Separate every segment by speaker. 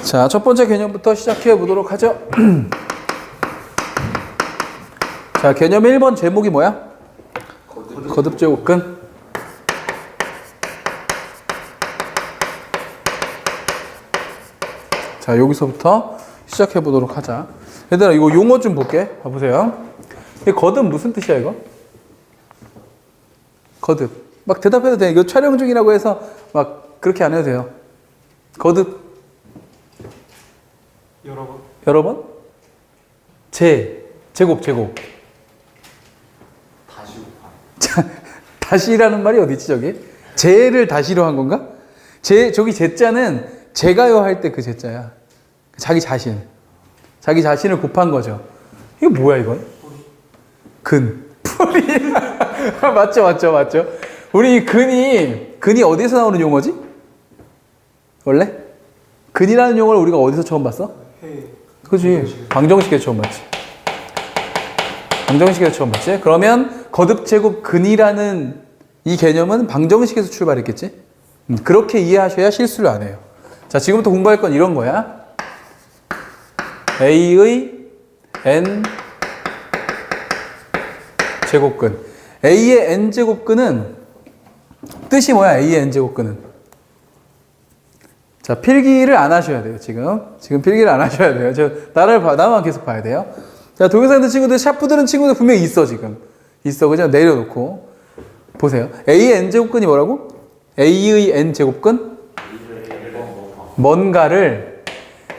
Speaker 1: 자, 첫 번째 개념부터 시작해 보도록 하죠. 자, 개념 1번 제목이 뭐야? 거듭제곱근. 자, 여기서부터 시작해 보도록 하자. 얘들아, 이거 용어 좀 볼게. 봐보세요. 이 거듭 무슨 뜻이야, 이거? 거듭. 막 대답해도 돼. 이거 촬영 중이라고 해서 막 그렇게 안 해도 돼요. 거듭.
Speaker 2: 여러 번.
Speaker 1: 여러 번? 제곱.
Speaker 2: 다시 곱하기.
Speaker 1: 자, 다시라는 말이 어디 있지, 저기? 제를 다시로 한 건가? 저기 제자는 제가요 할 때 그 제자야. 자기 자신을 곱한 거죠. 이거 뭐야, 이건? 근. 뿌리. 맞죠. 우리 이 근이 어디서 나오는 용어지? 원래? 근이라는 용어를 우리가 어디서 처음 봤어? 그지. 방정식에서 처음 봤지. 그러면 거듭제곱 근이라는 이 개념은 방정식에서 출발했겠지? 그렇게 이해하셔야 실수를 안 해요. 자, 지금부터 공부할 건 이런 거야. A의 n 제곱근. A의 n 제곱근은 뜻이 뭐야? A의 n 제곱근은. 자, 필기를 안 하셔야 돼요, 지금 필기를 안 하셔야 돼요. 나만 계속 봐야 돼요. 자, 동영상 친구들, 샤프 들은 친구들 분명히 있어, 지금. 있어, 그죠? 내려놓고. 보세요. A의 n제곱근이 뭐라고? A의 n제곱근? 뭔가를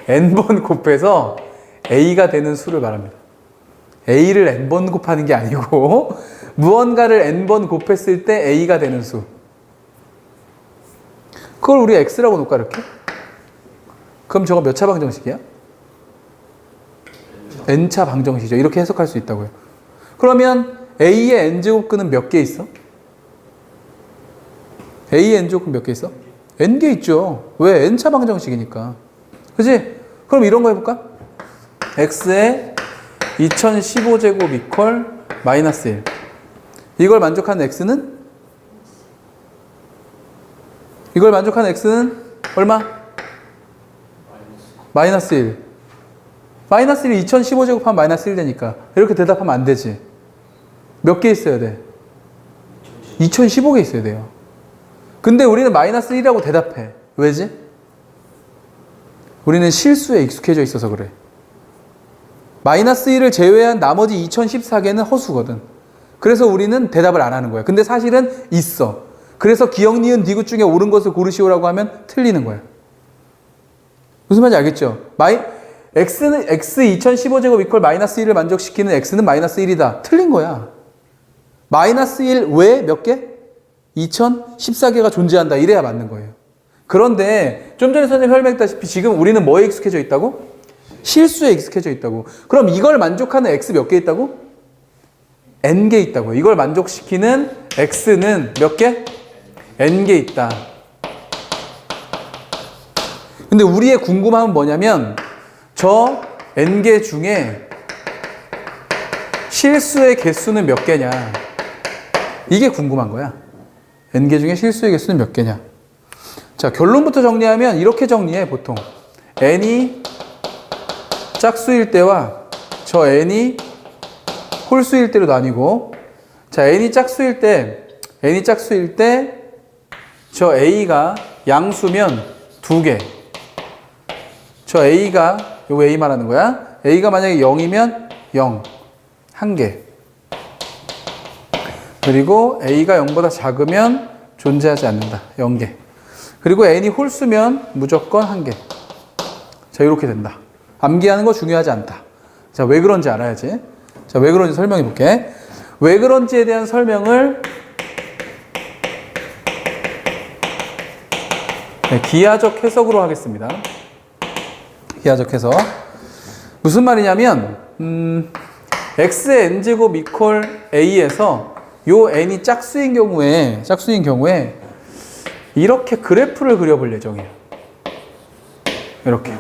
Speaker 1: n번 곱해서 A가 되는 수를 말합니다. A를 n번 곱하는 게 아니고, 무언가를 n번 곱했을 때 A가 되는 수. 그걸 우리 X라고 놓을까, 이렇게? 그럼 저거 몇 차 방정식이야? n차 방정식이죠. 이렇게 해석할 수 있다고요. 그러면 A의 n제곱근은 몇 개 있어? A의 n제곱근 몇 개 있어? n개 있죠. 왜? n차 방정식이니까. 그치? 그럼 이런 거 해볼까? x의 2015제곱 이퀄 마이너스 1. 이걸 만족하는 x는? 얼마? 마이너스 1. 마이너스 1이 2015제곱 하면 마이너스 1 되니까. 이렇게 대답하면 안 되지. 몇 개 있어야 돼? 2015개 있어야 돼요. 근데 우리는 마이너스 1이라고 대답해. 왜지? 우리는 실수에 익숙해져 있어서 그래. 마이너스 1을 제외한 나머지 2014개는 허수거든. 그래서 우리는 대답을 안 하는 거야. 근데 사실은 있어. 그래서 기역, 니은, 디귿 중에 옳은 것을 고르시오라고 하면 틀리는 거야. 무슨 말인지 알겠죠? x는 x 2015제곱 이퀄 마이너스 1을 만족시키는 x는 마이너스 1이다. 틀린 거야. 마이너스 1 외에 몇 개? 2014개가 존재한다. 이래야 맞는 거예요. 그런데 좀 전에 선생님 설명했다시피 지금 우리는 뭐에 익숙해져 있다고? 실수에 익숙해져 있다고. 그럼 이걸 만족하는 x 몇 개 있다고? n개 있다고. 이걸 만족시키는 x는 몇 개? n개 있다. 근데 우리의 궁금함은 뭐냐면 저 n개 중에 실수의 개수는 몇 개냐. 이게 궁금한 거야. n개 중에 실수의 개수는 몇 개냐. 자, 결론부터 정리하면 이렇게 정리해, 보통. n이 짝수일 때와 저 n이 홀수일 때로 나뉘고, 자, n이 짝수일 때 저 a가 양수면 2개. 저 a가, 요거 a 말하는 거야. a가 만약에 0이면 0, 1개. 그리고 a가 0보다 작으면 존재하지 않는다. 0개. 그리고 n이 홀수면 무조건 1개. 자, 이렇게 된다. 암기하는 거 중요하지 않다. 자, 왜 그런지 알아야지. 자, 왜 그런지 설명해 볼게. 왜 그런지에 대한 설명을 기하적 해석으로 하겠습니다. 기하적 해석. 무슨 말이냐면, x의 n제곱 이퀄 a에서 요 n이 짝수인 경우에 이렇게 그래프를 그려볼 예정이에요. 이렇게.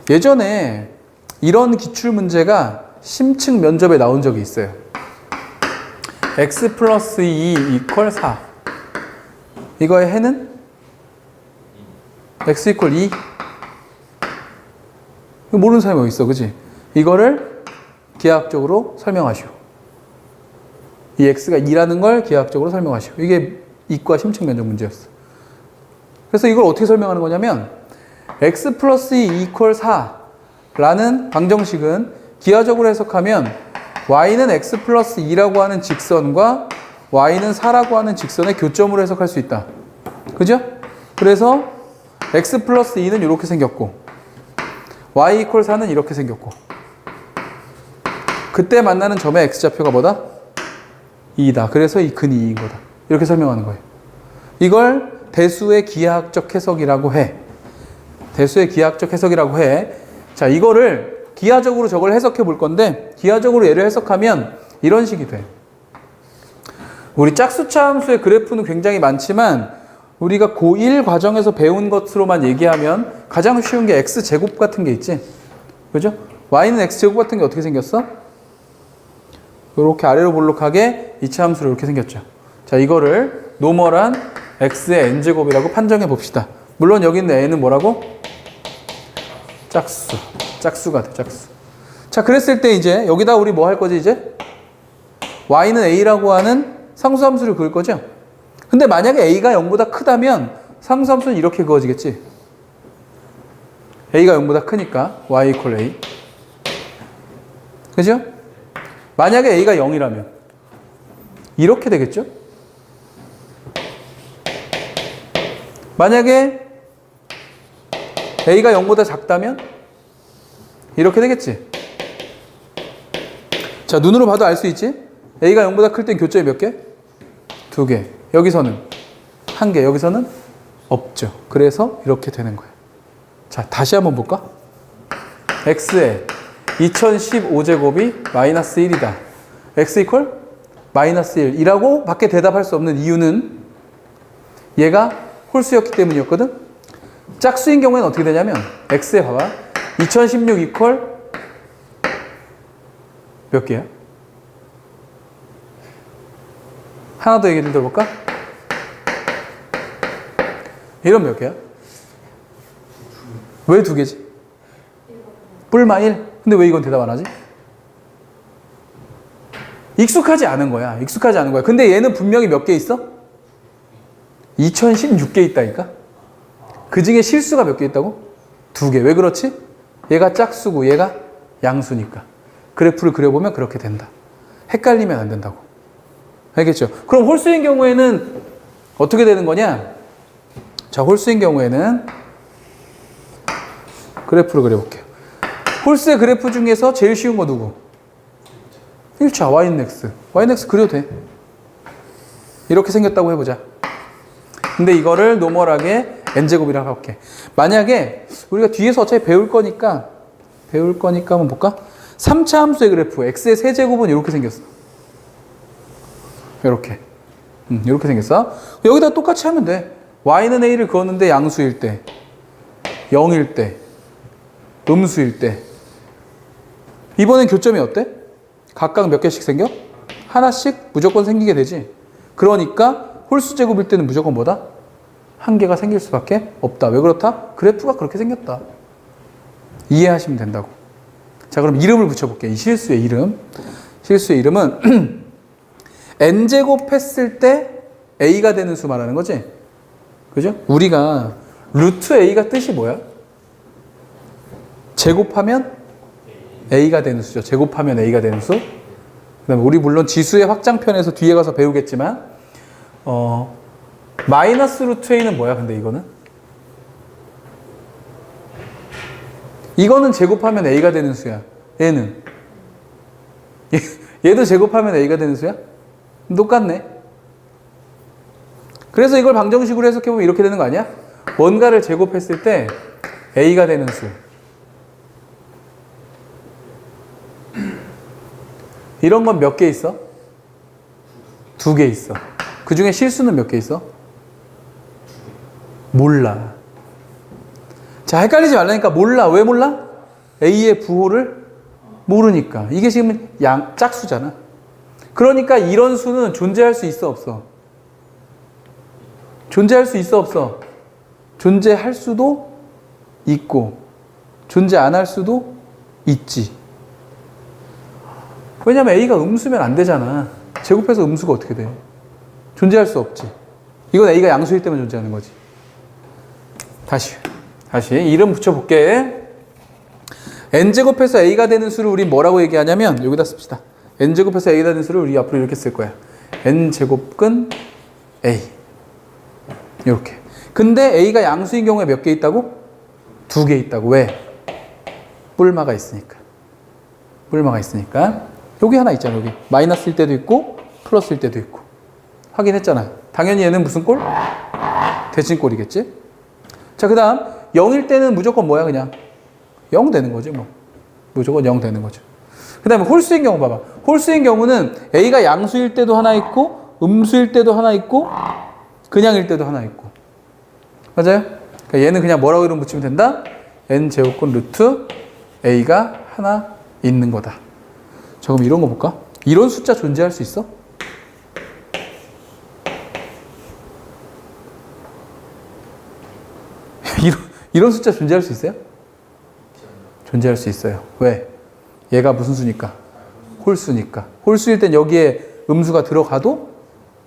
Speaker 1: 예전에 이런 기출문제가 심층 면접에 나온 적이 있어요. x 플러스 2 이퀄 4. 이거의 해는 x 이퀄 2. 모르는 사람이 어디 있어, 그지? 이거를 기하학적으로 설명하시오. 이 x가 2라는 걸 기하학적으로 설명하시오. 이게 이과 심층 면적 문제였어. 그래서 이걸 어떻게 설명하는 거냐면 x 플러스 2 이퀄 4라는 방정식은 기하적으로 해석하면 y는 x 플러스 2라고 하는 직선과 y는 4라고 하는 직선의 교점으로 해석할 수 있다. 그죠? 그래서 x 플러스 2는 이렇게 생겼고 y 이퀄 4는 이렇게 생겼고 그때 만나는 점의 x좌표가 뭐다? 2다. 그래서 이 근이 2인 거다. 이렇게 설명하는 거예요. 이걸 대수의 기하학적 해석이라고 해. 대수의 기하학적 해석이라고 해. 자, 이거를 기하적으로 저걸 해석해 볼 건데 기하적으로 얘를 해석하면 이런 식이 돼. 우리 짝수차 함수의 그래프는 굉장히 많지만 우리가 고1 과정에서 배운 것으로만 얘기하면 가장 쉬운 게 x제곱 같은 게 있지. 그죠? y는 x제곱 같은 게 어떻게 생겼어? 이렇게 아래로 볼록하게 이차 함수로 이렇게 생겼죠. 자, 이거를 노멀한 x의 n제곱이라고 판정해 봅시다. 물론 여기 있는 n은 뭐라고? 짝수. 짝수가 돼, 짝수. 자, 그랬을 때 이제 여기다 우리 뭐 할 거지, 이제? y는 a라고 하는 상수함수를 그을 거죠? 근데 만약에 a가 0보다 크다면 상수함수는 이렇게 그어지겠지? a가 0보다 크니까 y 이퀄 a. 그죠? 만약에 a가 0이라면 이렇게 되겠죠? 만약에 a가 0보다 작다면 이렇게 되겠지? 자, 눈으로 봐도 알 수 있지? a가 0보다 클 땐 교점이 몇 개? 2개. 여기서는 1개. 여기서는 없죠. 그래서 이렇게 되는 거예요. 자, 다시 한번 볼까? x에 2015제곱이 마이너스 1이다. x 이퀄 마이너스 1 이라고 밖에 대답할 수 없는 이유는 얘가 홀수였기 때문이었거든. 짝수인 경우에는 어떻게 되냐면 x에 봐봐. 2016 이퀄 몇 개야? 하나 더 얘기를 들어볼까? 이런 몇 개야? 왜 2개지? 뿔마 1? 근데 왜 이건 대답 안 하지? 익숙하지 않은 거야. 익숙하지 않은 거야. 근데 얘는 분명히 몇 개 있어? 2016개 있다니까? 그 중에 실수가 몇 개 있다고? 2개. 왜 그렇지? 얘가 짝수고 얘가 양수니까. 그래프를 그려보면 그렇게 된다. 헷갈리면 안 된다고. 알겠죠? 그럼 홀수인 경우에는 어떻게 되는 거냐? 자, 홀수인 경우에는 그래프를 그려볼게요. 홀수의 그래프 중에서 제일 쉬운 거 누구? 1차 y는 x. y는 x 그려도 돼. 이렇게 생겼다고 해보자. 근데 이거를 노멀하게 n제곱이라고 할게. 만약에 우리가 뒤에서 어차피 배울 거니까 한번 볼까? 3차 함수의 그래프 x의 세제곱은 이렇게 생겼어. 이렇게. 이렇게 생겼어. 여기다 똑같이 하면 돼. y는 a를 그었는데 양수일 때, 0일 때, 음수일 때. 이번엔 교점이 어때? 각각 몇 개씩 생겨? 하나씩 무조건 생기게 되지. 그러니까 홀수 제곱일 때는 무조건 뭐다? 한 개가 생길 수밖에 없다. 왜 그렇다? 그래프가 그렇게 생겼다. 이해하시면 된다고. 자, 그럼 이름을 붙여볼게요. 이 실수의 이름. 실수의 이름은 n제곱 했을 때 a가 되는 수 말하는 거지. 그죠? 우리가 루트 a가 뜻이 뭐야? 제곱하면 a가 되는 수죠. 제곱하면 a가 되는 수. 그다음에 우리 물론 지수의 확장편에서 뒤에 가서 배우겠지만 마이너스 루트 a는 뭐야? 근데 이거는 제곱하면 a가 되는 수야. 얘는 얘도 제곱하면 a가 되는 수야? 똑같네. 그래서 이걸 방정식으로 해석해보면 이렇게 되는 거 아니야? 뭔가를 제곱했을 때 a가 되는 수. 이런 건 몇 개 있어? 2개 있어. 그 중에 실수는 몇 개 있어? 몰라. 자, 헷갈리지 말라니까. 몰라. 왜 몰라? A의 부호를 모르니까. 이게 지금 짝수잖아. 그러니까 이런 수는 존재할 수 있어, 없어? 존재할 수 있어, 없어? 존재할 수도 있고 존재 안 할 수도 있지. 왜냐면 A가 음수면 안 되잖아. 제곱해서 음수가 어떻게 돼? 존재할 수 없지. 이건 A가 양수일 때만 존재하는 거지. 다시 이름 붙여볼게. n제곱해서 A가 되는 수를 우리 뭐라고 얘기하냐면 여기다 씁시다. n제곱해서 A가 되는 수를 우리 앞으로 이렇게 쓸 거야. n제곱근 A. 이렇게. 근데 A가 양수인 경우에 몇 개 있다고? 2개 있다고. 왜? 뿔마가 있으니까. 뿔마가 있으니까. 여기 하나 있잖아. 여기 마이너스일 때도 있고 플러스일 때도 있고. 확인했잖아. 당연히 얘는 무슨 꼴? 대칭꼴이겠지? 자, 그 다음 0일 때는 무조건 뭐야? 그냥 0 되는 거지 뭐. 무조건 0 되는 거죠. 그 다음에 홀수인 경우 봐봐. 홀수인 경우는 A가 양수일 때도 하나 있고 음수일 때도 하나 있고 그냥일 때도 하나 있고. 맞아요? 그러니까 얘는 그냥 뭐라고 이름 붙이면 된다? n제곱근 루트 A가 하나 있는 거다. 자, 그럼 이런 거 볼까? 이런 숫자 존재할 수 있어? 이런 숫자 존재할 수 있어요? 존재할 수 있어요. 왜? 얘가 무슨 수니까? 홀수니까. 홀수일 땐 여기에 음수가 들어가도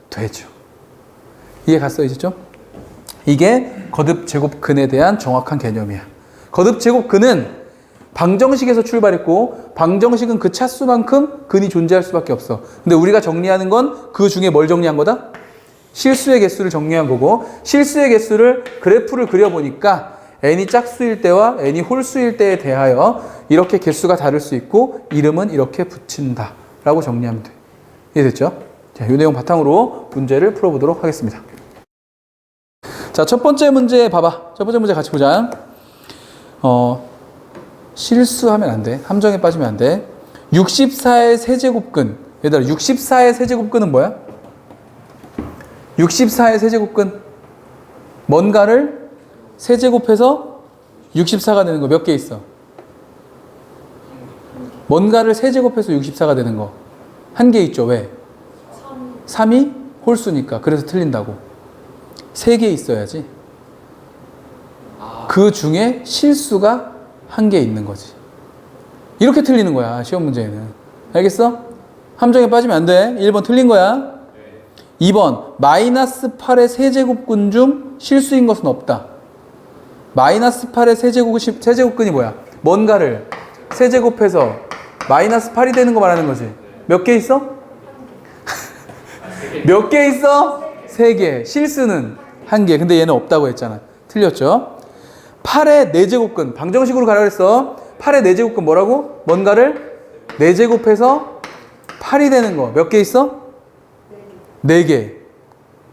Speaker 1: 되죠. 이해 갔어, 이제 좀? 이게 거듭제곱근에 대한 정확한 개념이야. 거듭제곱근은 방정식에서 출발했고 방정식은 그 차수만큼 근이 존재할 수밖에 없어. 근데 우리가 정리하는 건 그 중에 뭘 정리한 거다? 실수의 개수를 정리한 거고, 실수의 개수를 그래프를 그려보니까 n이 짝수일 때와 n이 홀수일 때에 대하여 이렇게 개수가 다를 수 있고 이름은 이렇게 붙인다 라고 정리하면 돼. 이해됐죠? 자, 이 내용 바탕으로 문제를 풀어보도록 하겠습니다. 자, 첫 번째 문제 봐봐. 첫 번째 문제 같이 보자. 실수하면 안 돼. 함정에 빠지면 안 돼. 64의 세제곱근. 얘들아, 64의 세제곱근은 뭐야? 64의 세제곱근. 뭔가를 세제곱해서 64가 되는 거 몇 개 있어? 뭔가를 세제곱해서 64가 되는 거 한 개 있죠. 왜? 3이 홀수니까. 그래서 틀린다고. 3개 있어야지. 그 중에 실수가 한 개 있는 거지. 이렇게 틀리는 거야, 시험 문제에는. 알겠어? 함정에 빠지면 안 돼. 1번 틀린 거야. 2번, 마이너스 8의 세제곱근 중 실수인 것은 없다. 마이너스 8의 세제곱근이 뭐야? 뭔가를 세제곱해서 마이너스 8이 되는 거 말하는 거지. 몇 개 있어? 몇 개 있어? 3개. 실수는 1개. 근데 얘는 없다고 했잖아. 틀렸죠? 8의 4제곱근. 방정식으로 가라 그랬어. 8의 4제곱근 뭐라고? 뭔가를 4제곱해서 8이 되는 거. 몇 개 있어? 4개.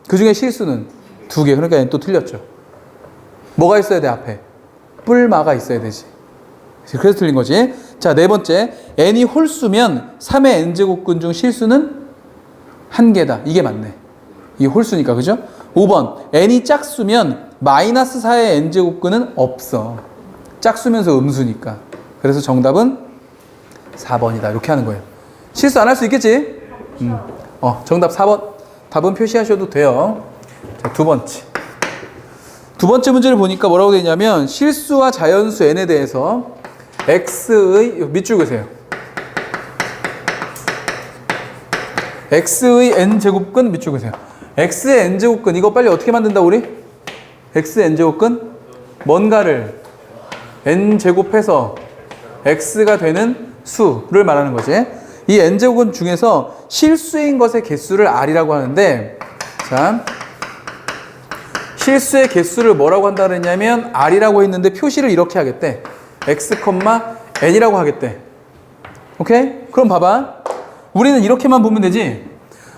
Speaker 1: 그 중에 실수는 2개. 그러니까 얘는 또 틀렸죠. 뭐가 있어야 돼, 앞에? 뿔마가 있어야 되지. 그래서 틀린 거지. 자, 네 번째. n이 홀수면 3의 n제곱근 중 실수는 1개다. 이게 맞네. 이게 홀수니까, 그죠? 5번. n이 짝수면 마이너스 4의 n제곱근은 없어. 짝수면서 음수니까. 그래서 정답은 4번이다. 이렇게 하는 거예요. 실수 안 할 수 있겠지? 정답 4번. 답은 표시하셔도 돼요. 자, 두 번째. 두 번째 문제를 보니까 뭐라고 되어 있냐면 실수와 자연수 n에 대해서 x의 밑줄 그세요. x의 n제곱근 밑줄 그세요. x의 n제곱근 이거 빨리 어떻게 만든다 우리? x의 n제곱근 뭔가를 n제곱해서 x가 되는 수를 말하는 거지. 이 n제곱근 중에서 실수인 것의 개수를 r이라고 하는데, 자, 실수의 개수를 뭐라고 한다 그랬냐면 r이라고 했는데 표시를 이렇게 하겠대. x, n이라고 하겠대. 오케이? 그럼 봐봐. 우리는 이렇게만 보면 되지.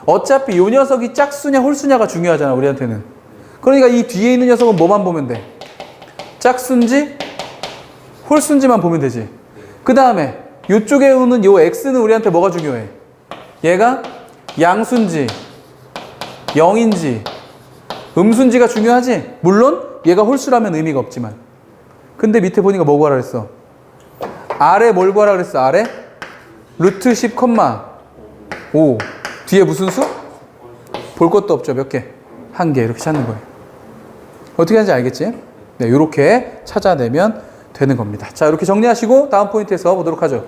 Speaker 1: 어차피 이 녀석이 짝수냐 홀수냐가 중요하잖아, 우리한테는. 그러니까 이 뒤에 있는 녀석은 뭐만 보면 돼? 짝수인지 홀수인지만 보면 되지. 그 다음에 이쪽에 오는 요 x는 우리한테 뭐가 중요해? 얘가 양수인지 0인지 음수인지가 중요하지. 물론 얘가 홀수라면 의미가 없지만. 근데 밑에 보니까 뭐 구하라 그랬어? r에 뭘 구하라 그랬어? r에? 루트 10,5. 뒤에 무슨 수? 볼 것도 없죠. 몇 개? 1개. 이렇게 찾는 거예요. 어떻게 하는지 알겠지? 네, 이렇게 찾아내면 되는 겁니다. 자, 이렇게 정리하시고 다음 포인트에서 보도록 하죠.